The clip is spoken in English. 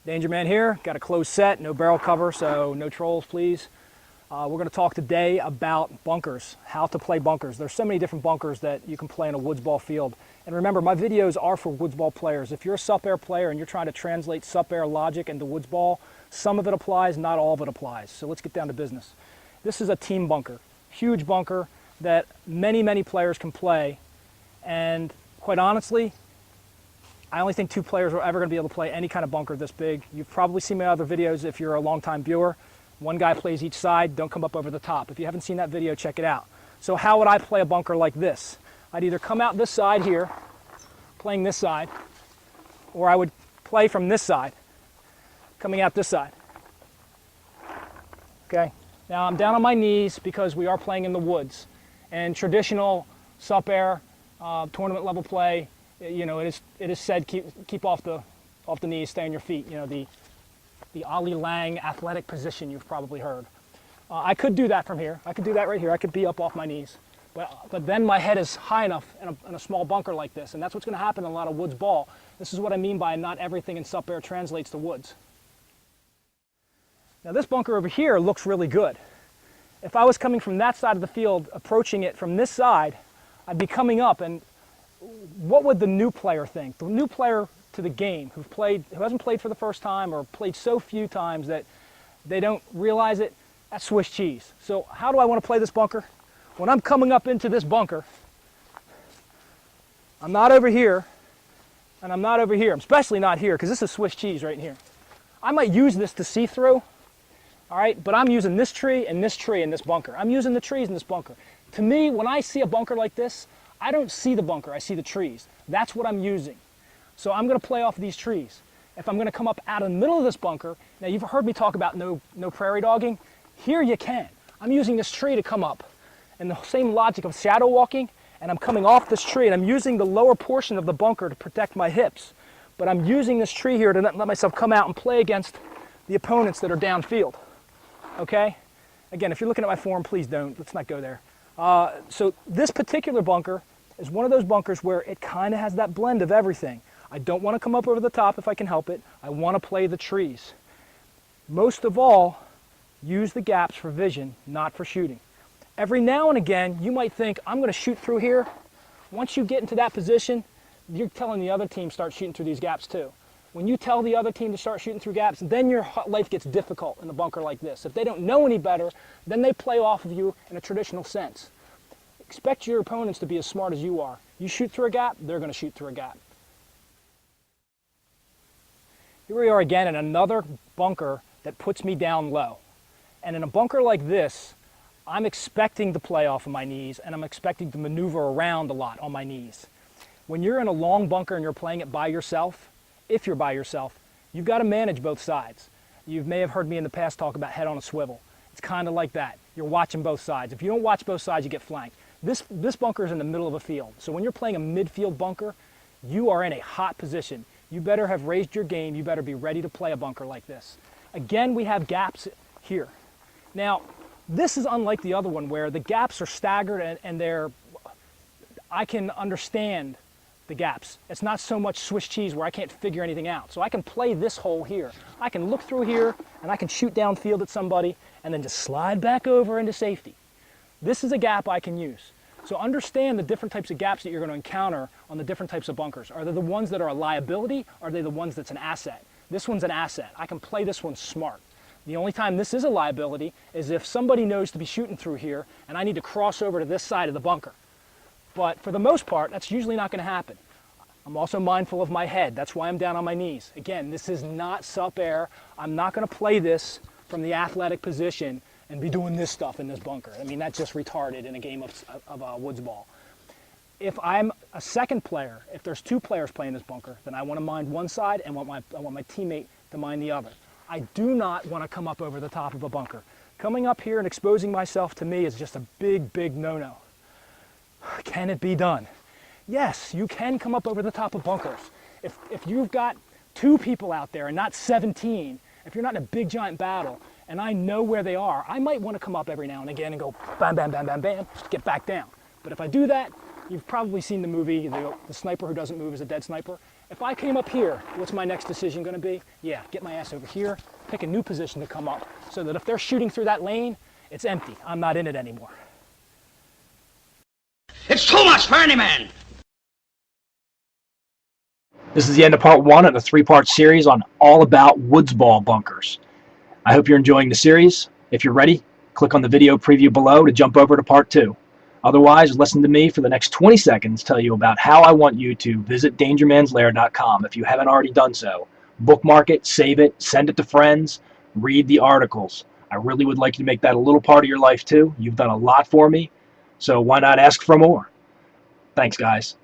DangerMan here, got a closed set, no barrel cover, so no trolls please. We're going to talk today about bunkers, how to play bunkers. There's so many different bunkers that you can play in a Woodsball field. And remember, my videos are for Woodsball players. If you're a Sup'Air player and you're trying to translate Sup'Air logic into Woodsball, some of it applies, not all of it applies. So let's get down to business. This is a team bunker, huge bunker that many players can play. And quite honestly, I only think two players are ever going to be able to play any kind of bunker this big. You've probably seen my other videos if you're a long-time viewer. One guy plays each side, don't come up over the top. If you haven't seen that video, check it out. So how would I play a bunker like this? I'd either come out this side here, playing this side, or I would play from this side, coming out this side. Okay, now I'm down on my knees because we are playing in the woods. And traditional Sup'Air tournament level play, you know, it is said keep off the knees, stay on your feet. You know, the Ali Lang athletic position you've probably heard. I could do that from here. I could do that right here. I could be up off my knees. But then my head is high enough in a small bunker like this, and that's what's going to happen in a lot of woods ball. This is what I mean by not everything in Sup'Air translates to woods. Now this bunker over here looks really good. If I was coming from that side of the field, approaching it from this side, I'd be coming up, and what would the new player think? The new player to the game who hasn't played for the first time or played so few times that they don't realize it, that's Swiss cheese. So how do I want to play this bunker? When I'm coming up into this bunker, I'm not over here, and I'm not over here. I'm especially not here, because this is Swiss cheese right here. I might use this to see through, all right, but I'm using this tree and this tree in this bunker. I'm using the trees in this bunker. To me, when I see a bunker like this, I don't see the bunker, I see the trees. That's what I'm using. So I'm going to play off of these trees. If I'm going to come up out of the middle of this bunker, now you've heard me talk about no prairie dogging. Here you can. I'm using this tree to come up. And the same logic of shadow walking, and I'm coming off this tree, and I'm using the lower portion of the bunker to protect my hips. But I'm using this tree here to let myself come out and play against the opponents that are downfield. Okay? Again, if you're looking at my form, please don't. Let's not go there. So this particular bunker is one of those bunkers where it kind of has that blend of everything. I don't want to come up over the top if I can help it. I want to play the trees. Most of all, use the gaps for vision, not for shooting. Every now and again, you might think, I'm going to shoot through here. Once you get into that position, you're telling the other team start shooting through these gaps too. When you tell the other team to start shooting through gaps, then your life gets difficult in a bunker like this. If they don't know any better, then they play off of you in a traditional sense. Expect your opponents to be as smart as you are. You shoot through a gap, they're going to shoot through a gap. Here we are again in another bunker that puts me down low. And in a bunker like this, I'm expecting to play off of my knees, and I'm expecting to maneuver around a lot on my knees. When you're in a long bunker and you're playing it by yourself, if you're by yourself, you've got to manage both sides. You may have heard me in the past talk about head on a swivel. It's kind of like that. You're watching both sides. If you don't watch both sides, you get flanked. This bunker is in the middle of a field. So when you're playing a midfield bunker, you are in a hot position. You better have raised your game. You better be ready to play a bunker like this. Again, we have gaps here. Now, this is unlike the other one where the gaps are staggered and I can understand the gaps. It's not so much Swiss cheese where I can't figure anything out. So I can play this hole here. I can look through here and I can shoot downfield at somebody and then just slide back over into safety. This is a gap I can use. So understand the different types of gaps that you're going to encounter on the different types of bunkers. Are they the ones that are a liability? Or are they the ones that's an asset? This one's an asset. I can play this one smart. The only time this is a liability is if somebody knows to be shooting through here and I need to cross over to this side of the bunker. But for the most part, that's usually not going to happen. I'm also mindful of my head. That's why I'm down on my knees. Again, this is not Sup'Air. I'm not going to play this from the athletic position and be doing this stuff in this bunker. I mean, that's just retarded in a game of Woodsball. If I'm a second player, if there's two players playing this bunker, then I want to mind one side and I want my teammate to mind the other. I do not want to come up over the top of a bunker. Coming up here and exposing myself to me is just a big no-no. Can it be done? Yes, you can come up over the top of bunkers. If you've got two people out there and not 17, if you're not in a big giant battle and I know where they are, I might want to come up every now and again and go bam, bam, bam, bam, bam, get back down. But if I do that, you've probably seen the movie, the sniper who doesn't move is a dead sniper. If I came up here, what's my next decision going to be? Yeah, get my ass over here, pick a new position to come up, so that if they're shooting through that lane, it's empty. I'm not in it anymore. It's too much for any man! This is the end of part 1 of the 3-part series on all about Woodsball bunkers. I hope you're enjoying the series. If you're ready, click on the video preview below to jump over to part 2. Otherwise, listen to me for the next 20 seconds tell you about how I want you to visit DangerMansLair.com if you haven't already done so. Bookmark it, save it, send it to friends, read the articles. I really would like you to make that a little part of your life too. You've done a lot for me, so why not ask for more? Thanks, guys.